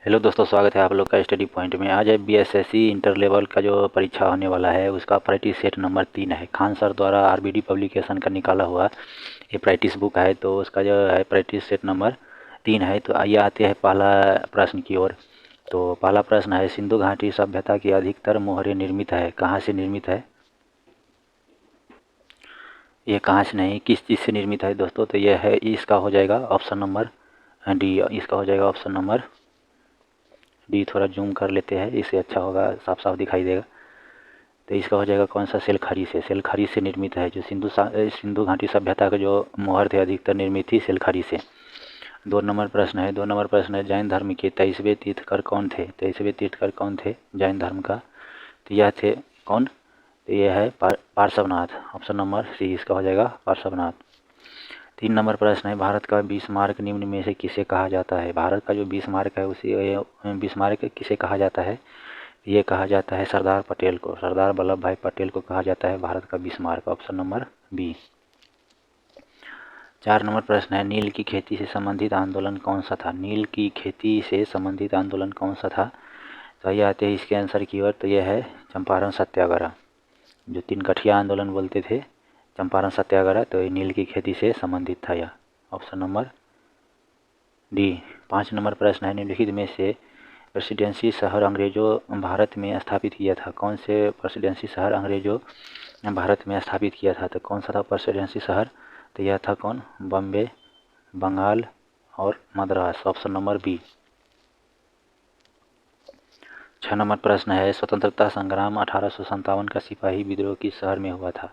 Hello दोस्तों, स्वागत है आप लोग का स्टडी पॉइंट में। आज है बीएसएससी इंटर लेवल का जो परीक्षा होने वाला है उसका प्रैक्टिस सेट नंबर 3 है। खान सर द्वारा आरबीडी पब्लिकेशन का निकाला हुआ ये प्रैक्टिस बुक है, तो उसका जो है प्रैक्टिस सेट नंबर 3 है। तो आइए आते हैं पहला प्रश्न की ओर। तो पहला प्रश्न है, सिंधु घाटी सभ्यता की अधिकतर मोहरें निर्मित है, कहाँ से निर्मित है? ये कहाँ से नहीं, किस चीज़ से निर्मित है दोस्तों? तो यह है, इसका हो जाएगा ऑप्शन नंबर डी। इसका हो जाएगा ऑप्शन नंबर डी। थोड़ा जूम कर लेते हैं, इससे अच्छा होगा, साफ साफ दिखाई देगा। तो इसका हो जाएगा कौन सा? सेलखरी से। सेलखरी से निर्मित है। जो सिंधु घाटी सभ्यता के जो मोहर थे अधिकतर निर्मित थी सेलखरी से। 2 नंबर प्रश्न है, जैन धर्म के 23वें तीर्थकर कौन थे? 23वें तीर्थकर कौन थे जैन धर्म का? तो यह थे कौन? तो यह है पार्श्वनाथ। ऑप्शन नंबर सी इसका हो जाएगा पार्श्वनाथ। 3 नंबर प्रश्न है, भारत का बिस्मार्क निम्न में से किसे कहा जाता है? भारत का जो बिस्मार्क है उसी बिस्मार्क किसे कहा जाता है? ये कहा जाता है सरदार पटेल को। सरदार वल्लभ भाई पटेल को कहा जाता है भारत का Bismarck. Option number B. 4 number प्रश्न है, नील की खेती से संबंधित आंदोलन कौन सा था? नील की खेती से संबंधित आंदोलन कौन सा था? तो ये आते हैं इसके आंसर की ओर। तो यह है चंपारण सत्याग्रह, जो 3 कठिया आंदोलन बोलते थे, चंपारण सत्याग्रह। तो ये नील की खेती से संबंधित था यह। Option number D. 5 नंबर प्रश्न है, निम्नलिखित में से प्रेसिडेंसी शहर अंग्रेजों भारत में स्थापित किया था? कौन से प्रेसिडेंसी शहर अंग्रेजों भारत में स्थापित किया था? तो कौन सा था प्रेसिडेंसी शहर? तो यह था कौन? बॉम्बे, बंगाल और Madras. Option number B. 6 number प्रश्न है, स्वतंत्रता संग्राम 1857 का सिपाही विद्रोह किस शहर में हुआ था?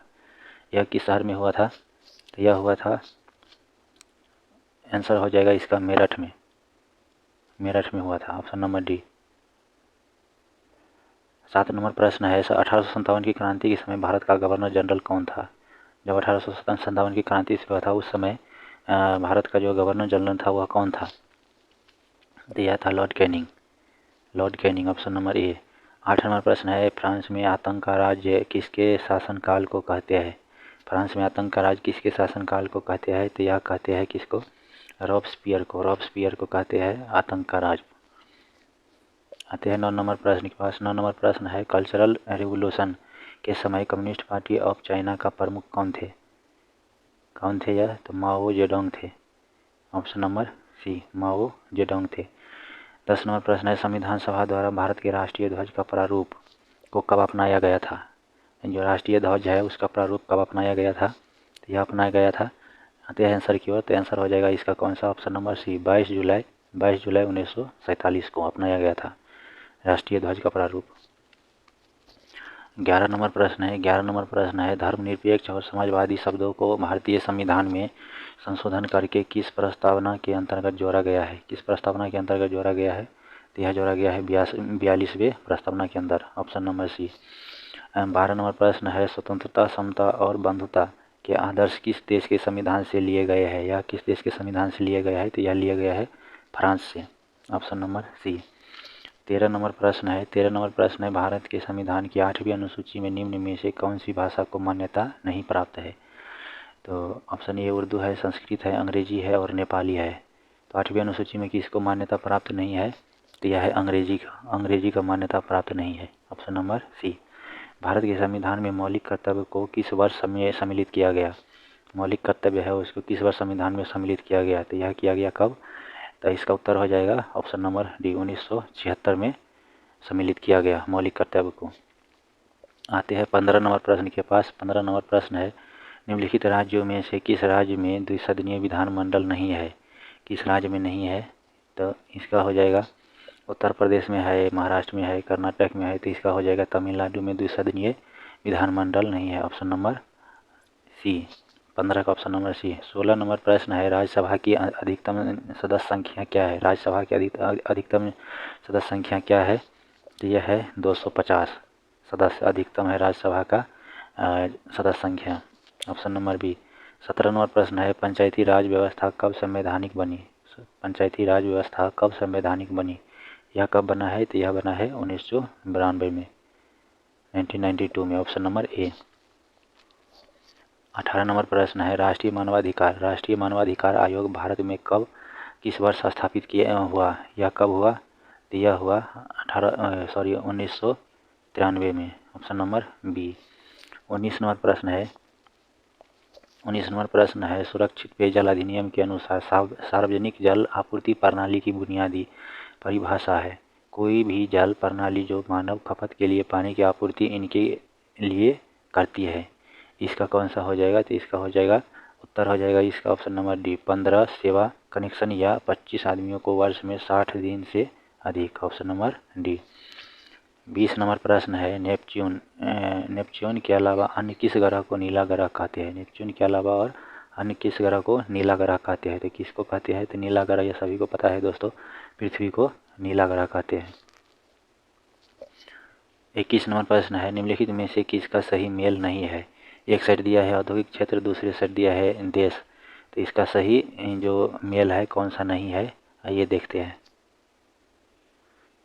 यह किस शहर में हुआ था? तो यह हुआ था, आंसर हो जाएगा इसका मेरठ में। मेरठ में हुआ था। Option number D. 7 नंबर प्रश्न है, 1857 की क्रांति के समय भारत का गवर्नर जनरल कौन था? जब 1857 की क्रांति शुरू हुआ था उस समय भारत का जो गवर्नर जनरल था वह कौन था? तो यह था Lord Canning. Lord Canning. Option number A. 8 number प्रश्न है, फ्रांस में आतंक का राज्य किसके शासनकाल को कहते हैं? फ्रांस में आतंक का राज किसके शासनकाल को कहते हैं? तो यह कहते हैं किसको? रॉबस्पियर को। रॉबस्पियर को कहते हैं आतंक का राज। आते हैं 9 नंबर प्रश्न के पास। 9 नंबर प्रश्न है, कल्चरल रिवोल्यूशन के समय कम्युनिस्ट पार्टी ऑफ चाइना का प्रमुख कौन थे? कौन थे यह? तो माओ जेडोंग थे। Option number C, Mao Zedong थे। 10 नंबर प्रश्न है, संविधान सभा द्वारा भारत के राष्ट्रीय ध्वज का प्रारूप को कब अपनाया गया था? जो राष्ट्रीय ध्वज है उसका प्रारूप कब अपनाया गया था? तो यह अपनाया गया था। आते हैं आंसर की ओर। तो आंसर हो जाएगा इसका कौन सा? ऑप्शन नंबर सी, 22 जुलाई 1947 को अपनाया गया था राष्ट्रीय ध्वज का प्रारूप। 11 नंबर प्रश्न है, धर्मनिरपेक्ष और समाजवादी शब्दों को भारतीय संविधान में संशोधन करके किस प्रस्तावना के अंतर्गत जोड़ा गया है? किस प्रस्तावना के अंतर्गत जोड़ा गया है? तो यह जोड़ा गया है 42वें प्रस्तावना के अंदर। ऑप्शन नंबर सी। 12 नंबर प्रश्न है, स्वतंत्रता, समता और बंधुता के आदर्श किस देश के संविधान से लिए गए हैं? यह किस देश के संविधान से लिए गया है? तो यह लिया गया है फ्रांस से। ऑप्शन नंबर सी। 13 नंबर प्रश्न है, भारत के संविधान की 8वीं अनुसूची में निम्न में से कौन सी भाषा को मान्यता नहीं प्राप्त है? तो ऑप्शन ए उर्दू है, संस्कृत है, अंग्रेजी है और नेपाली है। तो 8वीं अनुसूची में किसको मान्यता प्राप्त नहीं है? तो यह है अंग्रेजी का। अंग्रेजी का मान्यता प्राप्त नहीं है। ऑप्शन नंबर सी। भारत के संविधान में मौलिक कर्तव्य को किस वर्ष में सम्मिलित किया गया? मौलिक कर्तव्य है उसको किस वर्ष संविधान में सम्मिलित किया गया? तो यह किया गया कब? तो इसका उत्तर हो जाएगा ऑप्शन नंबर डी, 1976 में सम्मिलित किया गया मौलिक कर्तव्य को। आते हैं 15 नंबर प्रश्न के पास। 15 नंबर प्रश्न है, निम्नलिखित राज्यों में से किस राज्य में द्विसदनीय विधानमंडल नहीं है? किस राज्य में नहीं है? तो इसका हो जाएगा उत्तर प्रदेश में है, महाराष्ट्र में है, कर्नाटक में है। तो इसका हो जाएगा तमिलनाडु में द्विसदनीय विधानमंडल नहीं है। ऑप्शन नंबर सी। 15 का ऑप्शन नंबर सी। 16 नंबर प्रश्न है, राज्यसभा की अधिकतम सदस्य संख्या क्या है? राज्यसभा की अधिकतम सदस्य संख्या क्या है? तो यह है 250 सदस्य अधिकतम है राज्यसभा का सदस्य संख्या। Option number B. 17 नंबर प्रश्न है, पंचायती राज व्यवस्था कब संवैधानिक बनी? पंचायती राज व्यवस्था कब संवैधानिक बनी? यह कब बना है? तो यह बना है 1992 में, 1992 में। Option number A. 18 नंबर प्रश्न है, राष्ट्रीय मानवाधिकार आयोग भारत में कब किस वर्ष स्थापित किया हुआ? यह कब हुआ? तो यह हुआ 1993 में, ऑप्शन नंबर बी। 19 नंबर प्रश्न है सुरक्षित पेयजल अधिनियम के अनुसार सार्वजनिक जल आपूर्ति प्रणाली की बुनियादी परिभाषा है। कोई भी जल प्रणाली जो मानव खपत के लिए पानी की आपूर्ति इनके लिए करती है। इसका कौन सा हो जाएगा? तो इसका हो जाएगा, उत्तर हो जाएगा इसका ऑप्शन नंबर डी, 15 सेवा कनेक्शन या 25 आदमियों को वर्ष में 60 दिन से अधिक, ऑप्शन नंबर डी। 20 नंबर प्रश्न है नेपच्यून के अलावा अन्य किस ग्रह को नीला ग्रह कहते हैं? नेपच्यून के अलावा और अन्य किस ग्रह को नीला ग्रह कहते हैं? तो किसको कहते हैं? तो नीला ग्रह, ये सभी को पता है दोस्तों, पृथ्वी को नीला ग्रह कहते हैं। 21 नंबर प्रश्न है निम्नलिखित में से किसका सही मेल नहीं है? एक साइड दिया है औद्योगिक क्षेत्र, दूसरे साइड दिया है देश, तो इसका सही जो मेल है कौन सा नहीं है, आइए देखते हैं।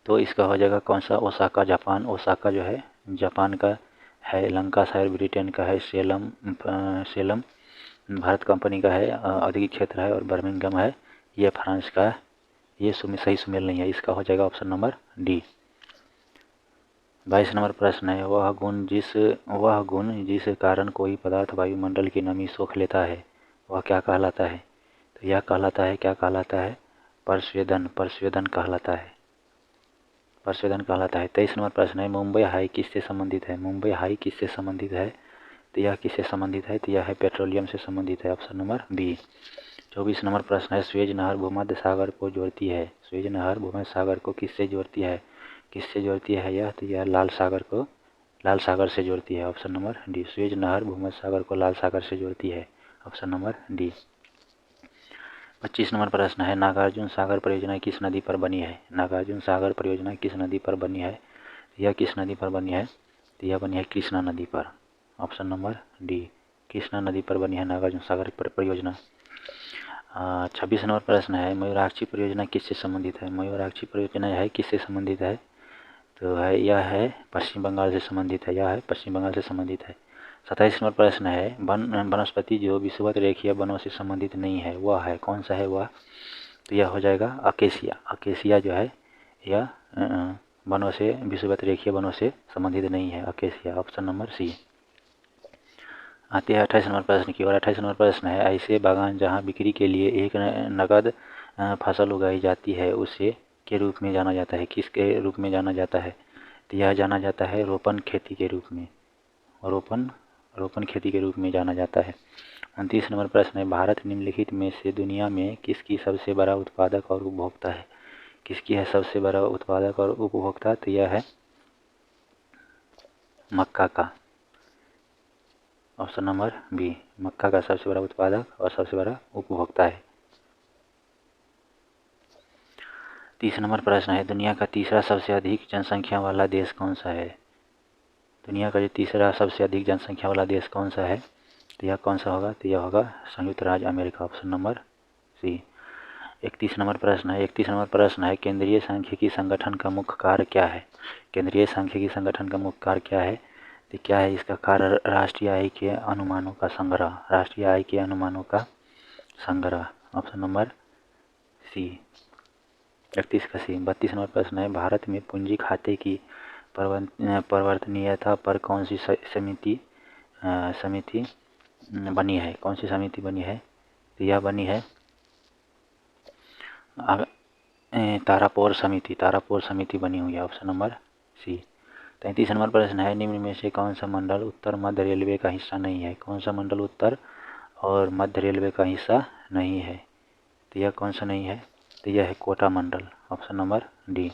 तो इसका हो जाएगा कौन सा? Osaka Japan. ओसाका जो है जापान का है, लंकाशायर ब्रिटेन का है, सेलम भारत कंपनी का है, औद्योगिक क्षेत्र है, और बर्मिंघम है ये फ्रांस का। ये सही सुमेल नहीं है, इसका हो जाएगा ऑप्शन नंबर डी। 22 नंबर प्रश्न है वह गुण जिस कारण कोई पदार्थ वायुमंडल की नमी सोख लेता है वह क्या कहलाता है? तो यह कहलाता है, क्या कहलाता है? परस्वेदन कहलाता है। 23 नंबर प्रश्न है मुंबई हाई किससे संबंधित है? मुंबई हाई किससे संबंधित है? तो यह किससे संबंधित है? तो यह है पेट्रोलियम से संबंधित है, ऑप्शन नंबर बी। 24 नंबर प्रश्न है स्वेज नहर भूमध्य सागर को जोड़ती है। स्वेज नहर भूमध्य सागर को किससे जोड़ती है? यह? तो यह लाल सागर से जोड़ती है, ऑप्शन नंबर डी। स्वेज नहर भूमध्य सागर को लाल सागर से जोड़ती है, ऑप्शन नंबर डी। 25 नंबर प्रश्न है नागार्जुन सागर परियोजना किस नदी पर बनी है? नागार्जुन सागर परियोजना किस नदी पर बनी है? यह किस नदी पर बनी है? तो यह बनी है कृष्णा नदी पर, ऑप्शन नंबर डी। कृष्णा नदी पर बनी है नागार्जुन सागर परियोजना। 26 नंबर प्रश्न है मयूराक्षी परियोजना किससे संबंधित है? मयूराक्षी परियोजना है किससे संबंधित है? तो है यह है पश्चिम बंगाल से संबंधित है, 27 नंबर प्रश्न है वनस्पति जो विषुवत रेखीय वनों से संबंधित नहीं है वह है, कौन सा है वह? तो यह हो जाएगा अकेसिया। अकेसिया जो है यह वनों से, विषुवत रेखीय वनों से संबंधित नहीं है, अकेसिया, ऑप्शन नंबर सी। आते हैं 28 नंबर प्रश्न की ओर। 28 नंबर प्रश्न है ऐसे बागान जहाँ बिक्री के लिए एक नगद फसल उगाई जाती है उसे के रूप में जाना जाता है, किसके रूप में जाना जाता है? तो यह जाना जाता है रोपण खेती के रूप में, रोपण खेती के रूप में जाना जाता है। 29 नंबर प्रश्न है भारत निम्नलिखित में से दुनिया में किसकी सबसे बड़ा उत्पादक और उपभोक्ता है? किसकी है सबसे बड़ा उत्पादक और उपभोक्ता? तो यह है मक्का का, ऑप्शन नंबर बी। मक्का का सबसे बड़ा उत्पादक और सबसे बड़ा उपभोक्ता है। 30 नंबर प्रश्न है दुनिया का तीसरा सबसे अधिक जनसंख्या वाला देश कौन सा है? दुनिया का जो तीसरा सबसे अधिक जनसंख्या वाला देश कौन सा है? तो यह कौन सा होगा? तो यह होगा संयुक्त राज्य America, option number C. 31 number प्रश्न है केंद्रीय सांख्यिकी संगठन का मुख्य कार्य क्या है? केंद्रीय सांख्यिकी संगठन का मुख्य कार्य क्या है? तो क्या है इसका कार्य? राष्ट्रीय आय के अनुमानों का संग्रह, ऑप्शन नंबर सी। 31 का सी। 32 नंबर प्रश्न है भारत में पूंजी खाते की परिवर्तनीयता पर कौन सी समिति बनी है? कौन सी समिति बनी है? तो यह बनी है तारापोर समिति बनी हुई है, ऑप्शन नंबर सी। 33 नंबर प्रश्न है निम्न में से कौन सा मंडल उत्तर मध्य रेलवे का हिस्सा नहीं है? कौन सा मंडल उत्तर और मध्य रेलवे का हिस्सा नहीं है? तो यह कौन सा नहीं है? तो यह है कोटा मंडल, ऑप्शन नंबर डी।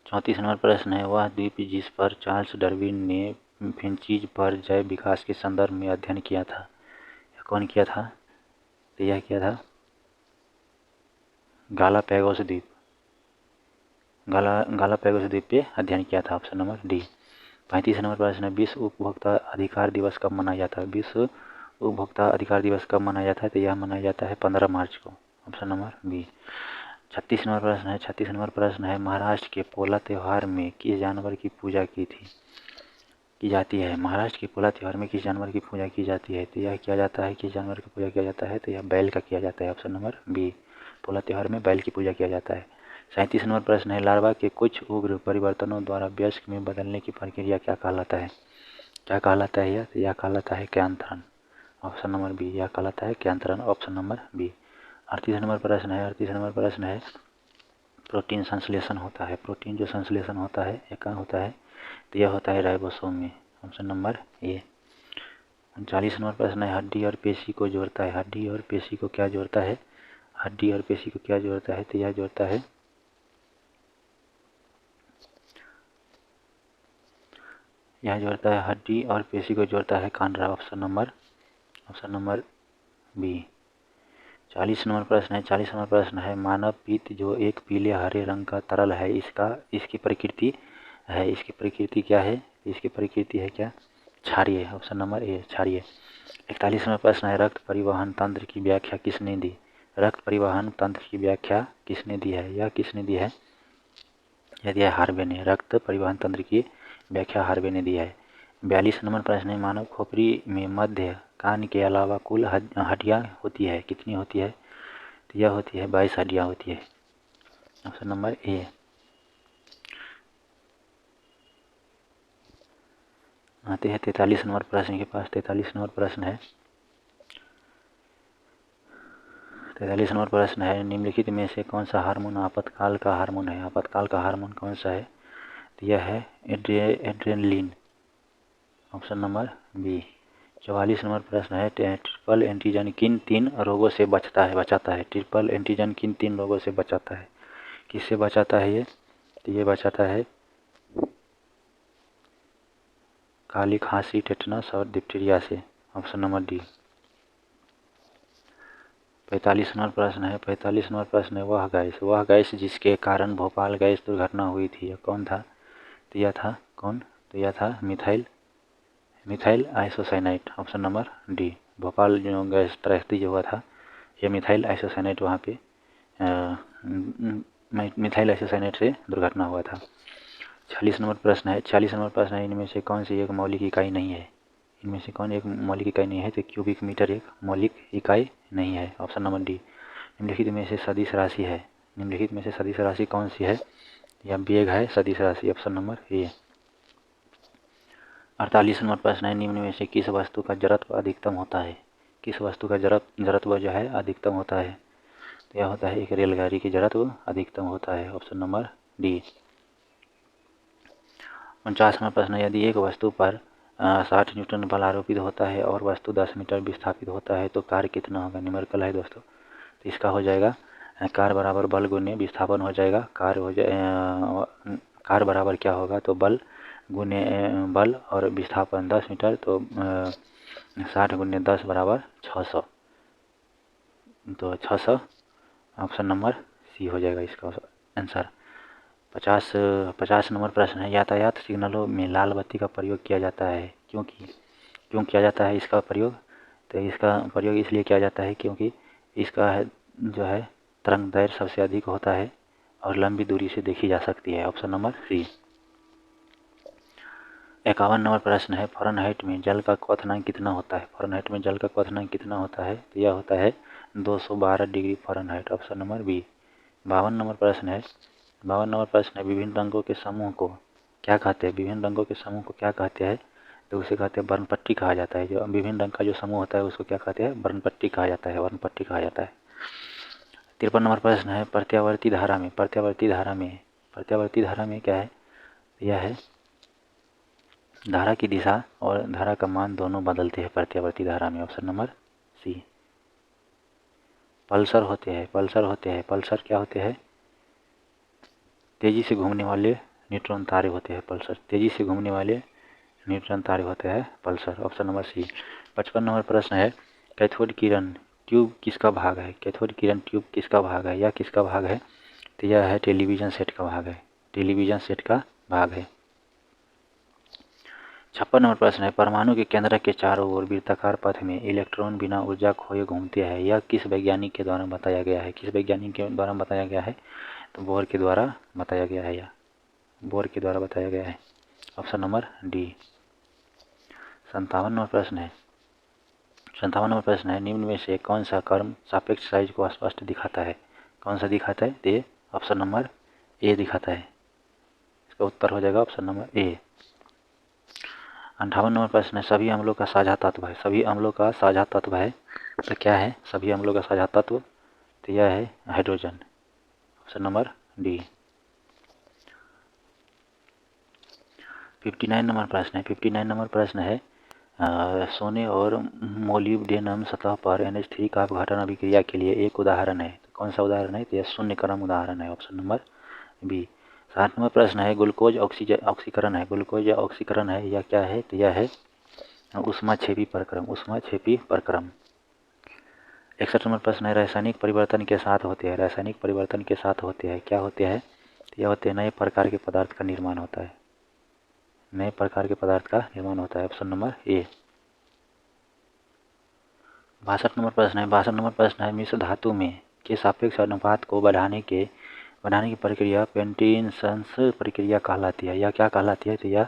34 नंबर प्रश्न है वह द्वीप जिस पर चार्ल्स डार्विन ने फिंचीज पर जैव विकास के संदर्भ में अध्ययन किया था, यह कौन किया था? तो यह किया था गालापैगोस द्वीप पे अध्ययन किया था, ऑप्शन नंबर डी। 35 नंबर प्रश्न है विश्व उपभोक्ता अधिकार दिवस कब मनाया जाता है? विश्व उपभोक्ता अधिकार दिवस कब मनाया जाता है? तो यह मनाया जाता है 15 मार्च को, ऑप्शन नंबर बी। 36 नंबर प्रश्न है महाराष्ट्र के पोला त्यौहार में किस जानवर की पूजा की जाती है? महाराष्ट्र के पोला त्यौहार में किस जानवर की पूजा की जाती है? तो यह किया जाता है, किस जानवर की पूजा किया जाता है? तो यह बैल का किया जाता है, ऑप्शन नंबर बी। पोला त्यौहार में बैल की पूजा किया जाता है। 37 नंबर प्रश्न है, लार्वा के कुछ उग्र परिवर्तनों द्वारा वयस्क में बदलने की प्रक्रिया क्या कहलाता है? क्या कहलाता है यह कहलाता है क्यांतरण। ऑप्शन नंबर बी, यह कहलाता है क्यांतरण। Option number B. 38 नंबर प्रश्न है, 38 नंबर प्रश्न है, प्रोटीन संश्लेषण होता है, प्रोटीन जो संश्लेषण होता है यह कहाँ होता है? तो यह होता है राइबोसोम में। Option number A. 39 नंबर प्रश्न है, हड्डी और पेशी को जोड़ता है, हड्डी और पेशी को क्या जोड़ता है? हड्डी और पेशी को क्या जोड़ता है? तो यह जोड़ता है, यह जोड़ता है हड्डी और पेशी को जोड़ता है कांडरा। Option number B. 40 नंबर प्रश्न है, 40 नंबर प्रश्न है, मानव पित्त जो एक पीले हरे रंग का तरल है, इसकी प्रकृति है, इसकी प्रकृति क्या है? इसकी प्रकृति है क्या? क्षारीय। ऑप्शन नंबर ए, क्षारीय। 41 नंबर प्रश्न है, रक्त परिवहन तंत्र की व्याख्या किसने दी? रक्त परिवहन तंत्र की व्याख्या किसने दी है? यह किसने दी है? यह दिया है हार्वे ने। रक्त परिवहन तंत्र की व्याख्या हार्वे ने दी है। 42 नंबर प्रश्न है, मानव खोपड़ी में मध्य कान के अलावा कुल हड्डियाँ होती है, कितनी होती है? तो यह होती है 22 हड्डियाँ होती है। Option number A. आते हैं 43 नंबर प्रश्न के पास। 43 नंबर प्रश्न है, 43 नंबर प्रश्न है, निम्नलिखित में से कौन सा हार्मोन आपातकाल का हार्मोन है? आपातकाल का हार्मोन कौन सा है? तो यह है adrenaline. Option number B. 44 number प्रश्न है, ट्रिपल एंटीजन किन 3 रोगों से बचाता है? ट्रिपल एंटीजन किन 3 रोगों से बचाता है? किससे बचाता है ये? तो ये बचाता है काली खांसी, टेटनस और डिप्टीरिया से। Option number D. 45 नंबर प्रश्न है, 45 नंबर प्रश्न है, वह गैस जिसके कारण भोपाल गैस दुर्घटना हुई थी, यह कौन था? तो यह था कौन? तो यह था methyl isocyanide. Option number D. Bhopal जो गैस त्रैस्ती जो हुआ था, यह मिथाइल आइसोसाइनाइड वहाँ पे मिथाइल आइसोसाइनाइड से दुर्घटना हुआ था। 46 नंबर प्रश्न है, 46 नंबर प्रश्न है, इनमें से कौन सी एक मौलिक इकाई नहीं है? इनमें से कौन एक मौलिक इकाई नहीं है? तो क्यूबिक मीटर एक मौलिक इकाई नहीं है। Option number D. निम्नलिखित में से सदिश राशि है, निम्नलिखित में से सदिश राशि कौन सी है? यह वेग है सदिश राशि। Option number A. 48 नंबर प्रश्न है, निम्न में से किस वस्तु का जड़त्व अधिकतम होता है? किस वस्तु का जड़त्व जो है अधिकतम होता है? तो यह होता है एक रेलगाड़ी की जड़त्व अधिकतम होता है। Option number D. 49 नंबर प्रश्न है, यदि एक वस्तु पर 60 न्यूटन बल आरोपित होता है और वस्तु 10 मीटर विस्थापित होता है तो कार्य कितना होगा? न्यूमेरिकल है दोस्तों, तो इसका हो जाएगा कार्य बराबर बल गुने विस्थापन हो जाएगा। कार्य बराबर क्या होगा? तो बल गुने बल और विस्थापन 10 मीटर, तो 60 गुने 10 बराबर 600, तो 600। ऑप्शन नंबर सी हो जाएगा इसका आंसर। 50 नंबर प्रश्न है, यातायात सिग्नलों में लाल बत्ती का प्रयोग किया जाता है क्यों किया जाता है इसका प्रयोग? तो इसका प्रयोग इसलिए किया जाता है क्योंकि इसका जो है तरंग दैर्घ्य सबसे अधिक होता है और लंबी दूरी से देखी जा सकती है। ऑप्शन नंबर सी। 51 नंबर प्रश्न है, फ़ारेनहाइट में जल का क्वथनांक कितना होता है? फ़ारेनहाइट में जल का क्वथनांक कितना होता है? तो यह होता है 212 degree Fahrenheit. Option number B. 52 number प्रश्न है, 52 नंबर प्रश्न है, विभिन्न रंगों के समूह को क्या कहते हैं? विभिन्न रंगों के समूह को क्या कहते हैं? तो उसे कहते हैं वर्णपट्टी कहा जाता है। जो विभिन्न रंग का जो समूह होता है उसको क्या कहते हैं? वर्णपट्टी कहा जाता है, वर्णपट्टी कहा जाता है। 53 नंबर प्रश्न है, प्रत्यावर्ती धारा में क्या है? यह है धारा की दिशा और धारा का मान दोनों बदलते हैं प्रत्यावर्ती धारा में। ऑप्शन नंबर सी। पल्सर होते हैं, पल्सर क्या होते हैं? तेजी से घूमने वाले न्यूट्रॉन तारे होते हैं पल्सर, तेजी से घूमने वाले न्यूट्रॉन तारे होते हैं pulsar. Option number C. 55 number प्रश्न है, कैथोड किरण ट्यूब किसका भाग है? कैथोड किरण ट्यूब किसका भाग है? यह किसका भाग है? तो यह है टेलीविज़न सेट का भाग है, टेलीविज़न सेट का भाग है। 56 नंबर प्रश्न है, परमाणु के केंद्रक के चारों ओर वृत्ताकार पथ में इलेक्ट्रॉन बिना ऊर्जा खोए घूमते हैं, यह किस वैज्ञानिक के द्वारा बताया गया है? किस वैज्ञानिक के द्वारा बताया गया है? तो बोर के द्वारा बताया गया है, यह बोर के द्वारा बताया गया है। Option number D. 57 नंबर प्रश्न है, 57 नंबर प्रश्न है, निम्न में से कौन सा कर्म सापेक्ष साइज को स्पष्ट दिखाता है? कौन सा दिखाता है? तो ये ऑप्शन नंबर ए दिखाता है। इसका उत्तर हो जाएगा ऑप्शन नंबर ए। 58 नंबर प्रश्न है, सभी अम्लों का साझा तत्व है। सभी अम्लों का साझा तत्व है तो क्या है? सभी अम्लों का साझा तत्व तो यह है hydrogen. Option number D. 59 number प्रश्न है। 59 नंबर प्रश्न है, सोने और मोलिब्डेनम सतह पर NH3 का अपघटन अभिक्रिया के लिए एक उदाहरण है। तो कौन सा उदाहरण है? तो यह शून्य क्रम उदाहरण है। Option number B. 60 नंबर प्रश्न है, ग्लूकोज ऑक्सीकरण है। ग्लूकोज या ऑक्सीकरण है, यह क्या है? तो यह है ऊष्माक्षेपी प्रक्रम। ऊष्माक्षेपी प्रक्रम। 61 नंबर प्रश्न है, रासायनिक परिवर्तन के साथ होते हैं। रासायनिक परिवर्तन के साथ होते हैं, क्या होते हैं? तो यह होते हैं नए प्रकार के पदार्थ का निर्माण होता है। नए प्रकार के पदार्थ का निर्माण होता है। Option number A. 62 नंबर प्रश्न है। 62 नंबर प्रश्न है, मिश्र धातु में के सापेक्ष अनुपात को बढ़ाने की प्रक्रिया पेंटिनसन्स प्रक्रिया कहलाती है। यह क्या कहलाती है? तो यह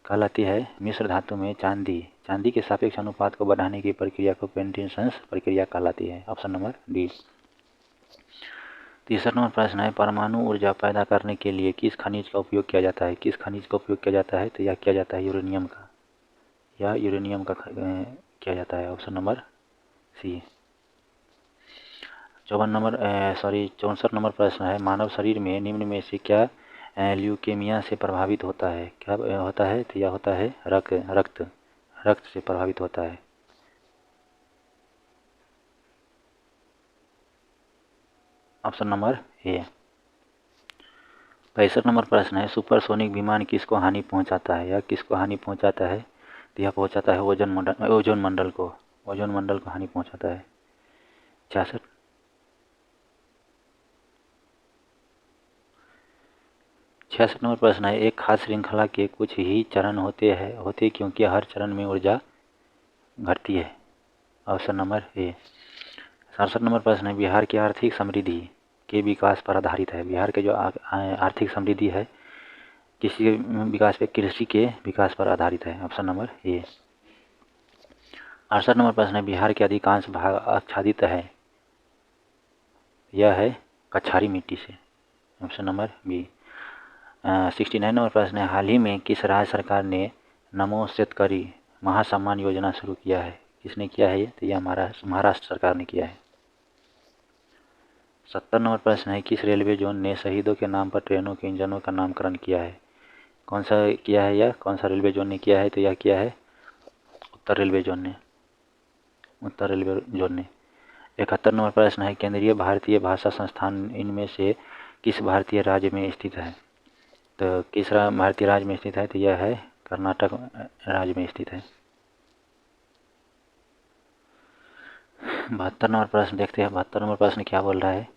कहलाती है मिश्र धातु में चांदी के सापेक्ष अनुपात को बढ़ाने की प्रक्रिया को पेंटिनसन्स प्रक्रिया कहलाती है। Option number D. 63 नंबर प्रश्न है, परमाणु ऊर्जा पैदा करने के लिए किस खनिज का उपयोग किया जाता है? किस खनिज का उपयोग किया जाता है? तो यह किया जाता है यूरेनियम का। यह यूरेनियम का किया जाता है। ऑप्शन नंबर सी। 64 नंबर प्रश्न है, मानव शरीर में निम्न में से क्या ल्यूकेमिया से प्रभावित होता है? क्या होता है? तो यह होता है रक्त से प्रभावित होता है। Option number A. 65 नंबर प्रश्न है, सुपरसोनिक विमान किसको हानि पहुंचाता है? यह किसको हानि पहुंचाता है? तो यह पहुंचाता है ओजोन मंडल को हानि पहुंचाता है। 66 नंबर प्रश्न है, एक खास श्रृंखला के कुछ ही चरण होते क्योंकि हर चरण में ऊर्जा घटती है। Option number A. 67 नंबर प्रश्न है, बिहार की आर्थिक समृद्धि के विकास पर आधारित है। बिहार के जो आर्थिक समृद्धि है किसी विकास पे? कृषि के विकास पर आधारित है। Option number A. 68 नंबर प्रश्न है, बिहार के अधिकांश भाग आच्छादित है। यह है कछारी मिट्टी से। Option number B. 69 नंबर प्रश्न है, हाल ही में किस राज्य सरकार ने नमो शेतकरी महासम्मान योजना शुरू किया है? किसने किया है? तो यह महाराष्ट्र सरकार ने किया है। 70 नंबर प्रश्न है, किस रेलवे जोन ने शहीदों के नाम पर ट्रेनों के इंजनों का नामकरण किया है? कौन सा किया है? यह कौन सा रेलवे जोन ने किया है? तो यह किया है उत्तर रेलवे जोन ने। 71 नंबर प्रश्न है, केंद्रीय भारतीय भाषा संस्थान इनमें से किस भारतीय राज्य में स्थित है? तो किस भारतीय राज्य में स्थित है? तो यह है कर्नाटक राज्य में स्थित है। 72 नंबर प्रश्न देखते हैं। 72 नंबर प्रश्न क्या बोल रहा है?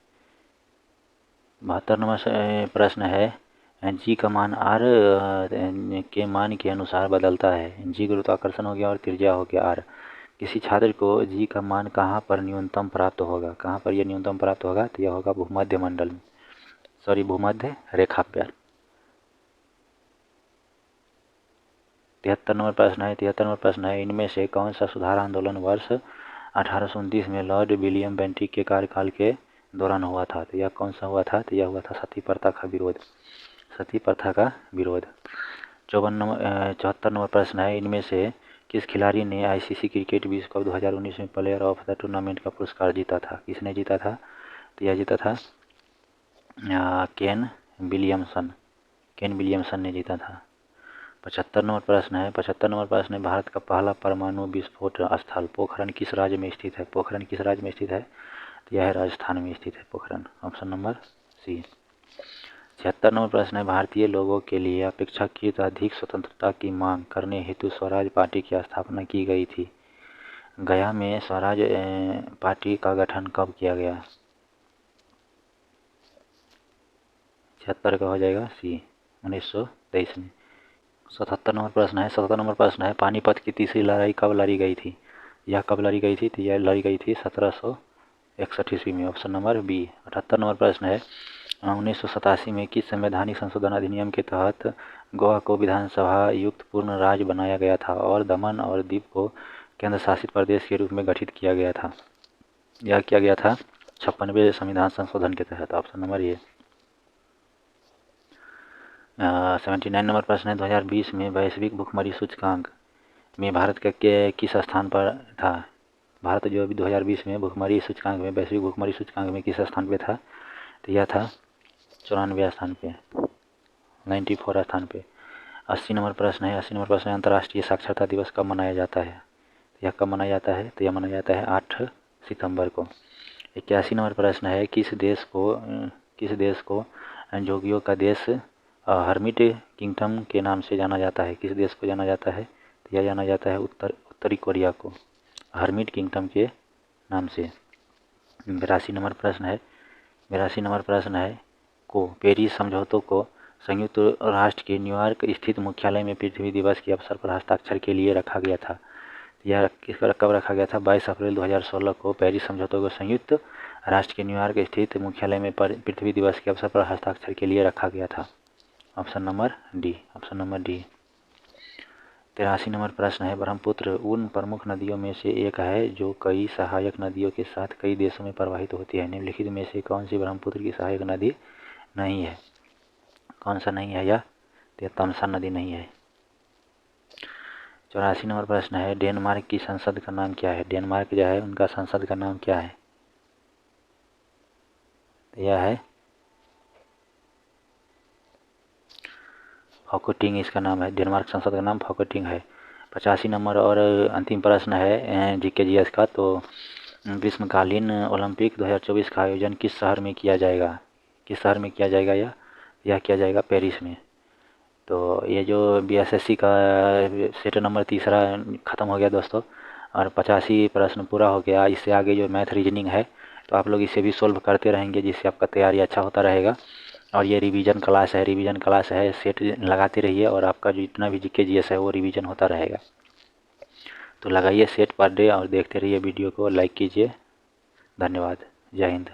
72 नंबर प्रश्न है, जी का मान आर के मान के अनुसार बदलता है। जी गुरुत्वाकर्षण हो गया और त्रिज्या हो गया आर। किसी छात्र को जी का मान कहाँ पर न्यूनतम प्राप्त होगा? कहाँ पर यह न्यूनतम प्राप्त होगा? तो यह होगा भूमध्य रेखा पर। 73 नंबर प्रश्न है। 73 नंबर प्रश्न है, इनमें से कौन सा सुधार आंदोलन वर्ष 1829 में लॉर्ड विलियम बेंटिक के कार्यकाल के दौरान हुआ था? तो यह कौन सा हुआ था? तो यह हुआ था सती प्रथा का विरोध। 74 नंबर प्रश्न है, इनमें से किस खिलाड़ी ने ICC क्रिकेट विश्व कप 2019 में प्लेयर ऑफ द टूर्नामेंट का पुरस्कार जीता था? किसने जीता था? तो यह जीता था केन विलियमसन ने जीता था। 75 नंबर प्रश्न है। 75 नंबर प्रश्न है, भारत का पहला परमाणु विस्फोट स्थल पोखरण किस राज्य में स्थित है? पोखरण किस राज्य में स्थित है? तो यह राजस्थान में स्थित है Pokhran. Option number C. 76 number प्रश्न है, भारतीय लोगों के लिए अपेक्षाकृत अधिक स्वतंत्रता की मांग करने हेतु स्वराज पार्टी की स्थापना की गई थी। गया में स्वराज पार्टी का गठन कब किया गया? 76 का हो जाएगा सी, 1923 में। 77 नंबर प्रश्न है। 77 नंबर प्रश्न है, पानीपत की तीसरी लड़ाई कब लड़ी गई थी? यह कब लड़ी गई थी? तो यह लड़ी गई थी 1761 ईस्वी में। Option number B. 78 नंबर प्रश्न है, 1987 में किस संवैधानिक संशोधन अधिनियम के तहत गोवा को विधानसभा युक्त पूर्ण राज्य बनाया गया था और दमन और दीव को केंद्र शासित प्रदेश के रूप में गठित किया गया था? यह किया गया था 56वें संविधान संशोधन के तहत। Option number A. 79 नंबर प्रश्न है, 2020 में वैश्विक भुखमरी सूचकांक में भारत का किस स्थान पर था? भारत जो अभी 2020 में भुखमरी सूचकांक में, वैश्विक भुखमरी सूचकांक में किस स्थान पे था? तो यह था 94 स्थान पे, 94 स्थान पे। 80 नंबर प्रश्न है, 80 नंबर प्रश्न है, अंतर्राष्ट्रीय साक्षरता दिवस कब मनाया जाता है? यह कब मनाया जाता है? तो यह मनाया जाता है 8 सितंबर को। 81 नंबर प्रश्न है, किस देश को जोगियों का देश हर्मिट किंगडम के नाम से जाना जाता है? किस देश को जाना जाता है? तो यह जाना जाता है उत्तरी कोरिया को, हर्मिट किंगडम के नाम से। 82 नंबर प्रश्न है, 82 नंबर प्रश्न है, पेरिस समझौतों को संयुक्त राष्ट्र के न्यूयॉर्क स्थित मुख्यालय में पृथ्वी दिवस के अवसर पर हस्ताक्षर के लिए रखा गया था। यह कब रखा गया था? 22 अप्रैल 2016 को पेरिस समझौतों को संयुक्त राष्ट्र के न्यूयॉर्क स्थित मुख्यालय में पृथ्वी दिवस के अवसर पर हस्ताक्षर के लिए रखा गया था। Option number D. Option number D. 83 number प्रश्न है, ब्रह्मपुत्र उन प्रमुख नदियों में से एक है जो कई सहायक नदियों के साथ कई देशों में प्रवाहित होती है। निम्नलिखित में से कौन सी ब्रह्मपुत्र की सहायक नदी नहीं है? कौन सा नहीं है? यह तमसा नदी नहीं है। 84 नंबर प्रश्न है, डेनमार्क की संसद का नाम क्या है? डेनमार्क जो है उनका संसद का नाम क्या है? यह है फॉकटिंग, इसका नाम है। डेनमार्क संसद का नाम फॉकटिंग है। 85 नंबर और अंतिम प्रश्न है जीके जीएस का, तो ग्रीष्मकालीन ओलंपिक 2024 का आयोजन किस शहर में किया जाएगा? किस शहर में किया जाएगा? यह किया जाएगा पेरिस में। तो ये जो बीएसएससी का सेट नंबर 3 ख़त्म हो गया दोस्तों, और 85 प्रश्न पूरा हो गया। इससे आगे जो मैथ रीजनिंग है तो आप लोग इसे भी सोल्व करते रहेंगे, जिससे आपका तैयारी अच्छा होता रहेगा। और ये रिवीजन क्लास है, सेट लगाते रहिए और आपका जितना भी जीके जीएस है वो रिवीजन होता रहेगा। तो लगाइए सेट पर डे और देखते रहिए वीडियो को, लाइक कीजिए। धन्यवाद। जय हिंद।